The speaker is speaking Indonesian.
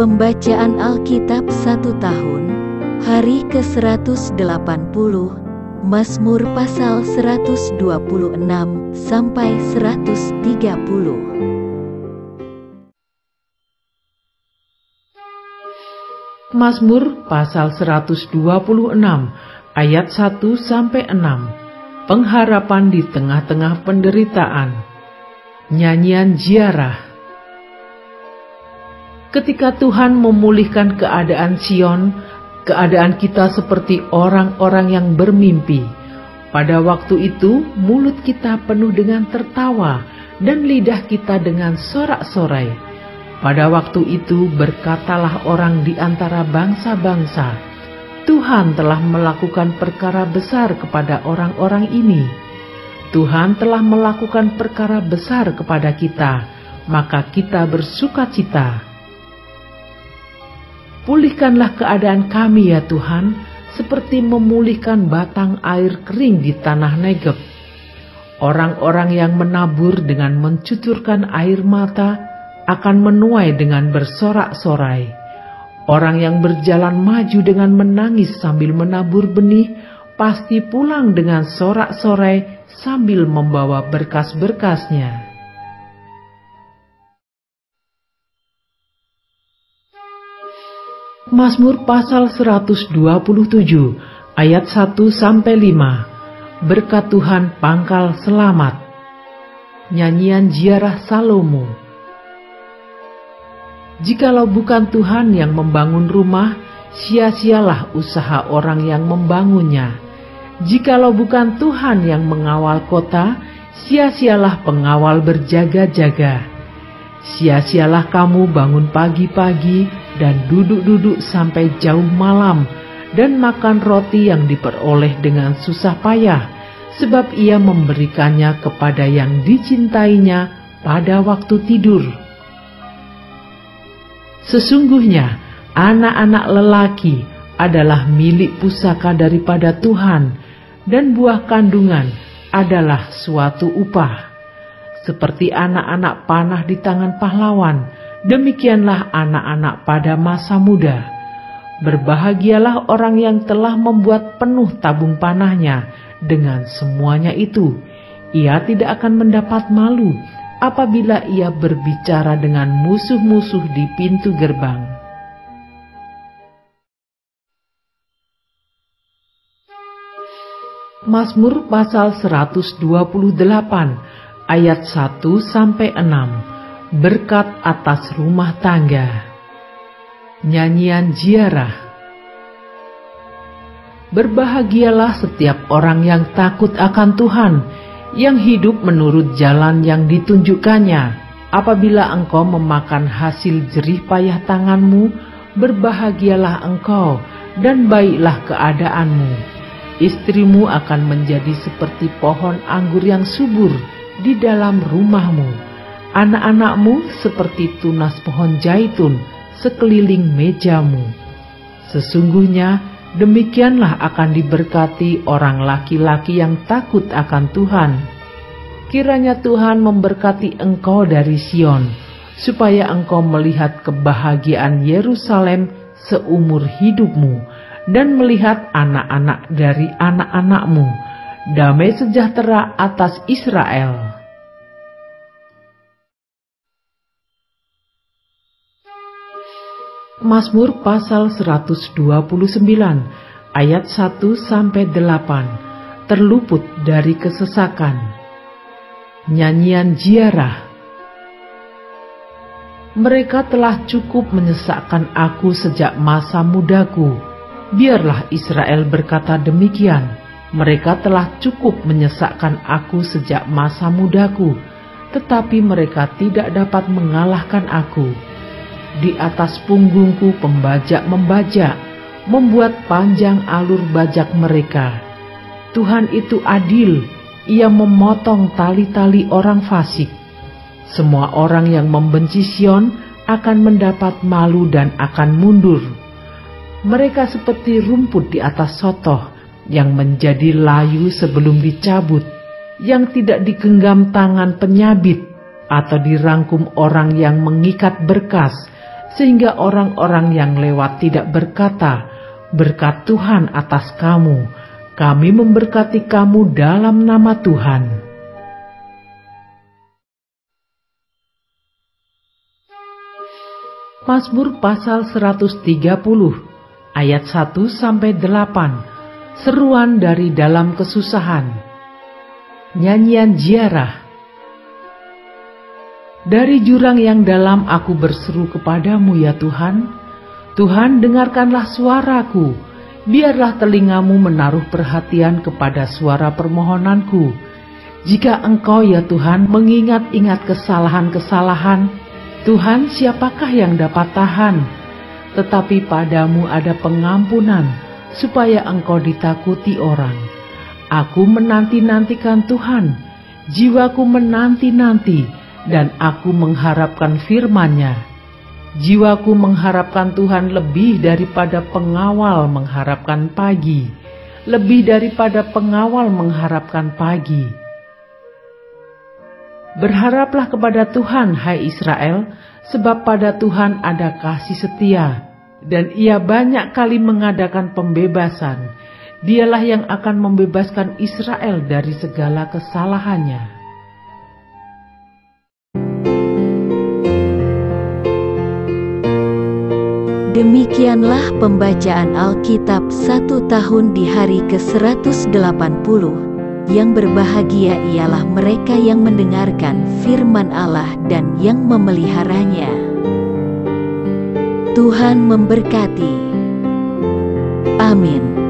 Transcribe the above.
Pembacaan Alkitab 1 tahun, hari ke-180, Mazmur pasal 126 sampai 130. Mazmur pasal 126 ayat 1 sampai 6. Pengharapan di tengah-tengah penderitaan. Nyanyian ziarah. Ketika Tuhan memulihkan keadaan Sion, keadaan kita seperti orang-orang yang bermimpi. Pada waktu itu, mulut kita penuh dengan tertawa dan lidah kita dengan sorak-sorai. Pada waktu itu berkatalah orang di antara bangsa-bangsa, Tuhan telah melakukan perkara besar kepada orang-orang ini. Tuhan telah melakukan perkara besar kepada kita, maka kita bersukacita. Pulihkanlah keadaan kami ya Tuhan, seperti memulihkan batang air kering di tanah Negeb. Orang-orang yang menabur dengan mencucurkan air mata akan menuai dengan bersorak-sorai. Orang yang berjalan maju dengan menangis sambil menabur benih, pasti pulang dengan sorak-sorai sambil membawa berkas-berkasnya. Mazmur pasal 127 ayat 1 sampai 5. Berkat Tuhan pangkal selamat. Nyanyian ziarah Salomo. Jikalau bukan Tuhan yang membangun rumah, sia-sialah usaha orang yang membangunnya. Jikalau bukan Tuhan yang mengawal kota, sia-sialah pengawal berjaga-jaga. Sia-sialah kamu bangun pagi-pagi dan duduk-duduk sampai jauh malam dan makan roti yang diperoleh dengan susah payah, sebab ia memberikannya kepada yang dicintainya pada waktu tidur. Sesungguhnya anak-anak lelaki adalah milik pusaka daripada Tuhan, dan buah kandungan adalah suatu upah. Seperti anak-anak panah di tangan pahlawan, demikianlah anak-anak pada masa muda. Berbahagialah orang yang telah membuat penuh tabung panahnya. Dengan semuanya itu, ia tidak akan mendapat malu apabila ia berbicara dengan musuh-musuh di pintu gerbang. Mazmur pasal 128 ayat 1 sampai 6. Berkat atas rumah tangga. Nyanyian ziarah. Berbahagialah setiap orang yang takut akan Tuhan, yang hidup menurut jalan yang ditunjukkannya. Apabila engkau memakan hasil jerih payah tanganmu, berbahagialah engkau dan baiklah keadaanmu. Istrimu akan menjadi seperti pohon anggur yang subur di dalam rumahmu, anak-anakmu seperti tunas pohon zaitun sekeliling mejamu. Sesungguhnya demikianlah akan diberkati orang laki-laki yang takut akan Tuhan. Kiranya Tuhan memberkati engkau dari Sion, supaya engkau melihat kebahagiaan Yerusalem seumur hidupmu, dan melihat anak-anak dari anak-anakmu, damai sejahtera atas Israel. Mazmur pasal 129 ayat 1 sampai 8. Terluput dari kesesakan. Nyanyian ziarah. Mereka telah cukup menyesakkan aku sejak masa mudaku. Biarlah Israel berkata demikian. Mereka telah cukup menyesakkan aku sejak masa mudaku, tetapi mereka tidak dapat mengalahkan aku. Di atas punggungku pembajak membajak, membuat panjang alur bajak mereka. Tuhan itu adil, ia memotong tali-tali orang fasik. Semua orang yang membenci Sion akan mendapat malu dan akan mundur. Mereka seperti rumput di atas sotoh, yang menjadi layu sebelum dicabut, yang tidak digenggam tangan penyabit, atau dirangkum orang yang mengikat berkas, sehingga orang-orang yang lewat tidak berkata, "Berkat Tuhan atas kamu, kami memberkati kamu dalam nama Tuhan." Mazmur pasal 130 ayat 1-8. Seruan dari dalam kesusahan. Nyanyian ziarah. Dari jurang yang dalam aku berseru kepadamu ya Tuhan. Tuhan, dengarkanlah suaraku. Biarlah telingamu menaruh perhatian kepada suara permohonanku. Jika Engkau ya Tuhan mengingat-ingat kesalahan-kesalahan, Tuhan, siapakah yang dapat tahan? Tetapi padamu ada pengampunan, supaya Engkau ditakuti orang. Aku menanti-nantikan Tuhan, jiwaku menanti-nanti, dan aku mengharapkan firman-Nya. Jiwaku mengharapkan Tuhan lebih daripada pengawal mengharapkan pagi, lebih daripada pengawal mengharapkan pagi. Berharaplah kepada Tuhan, hai Israel, sebab pada Tuhan ada kasih setia, dan Ia banyak kali mengadakan pembebasan. Dialah yang akan membebaskan Israel dari segala kesalahannya. Demikianlah pembacaan Alkitab 1 tahun di hari ke-180. Yang berbahagia ialah mereka yang mendengarkan firman Allah dan yang memeliharanya. Tuhan memberkati. Amin.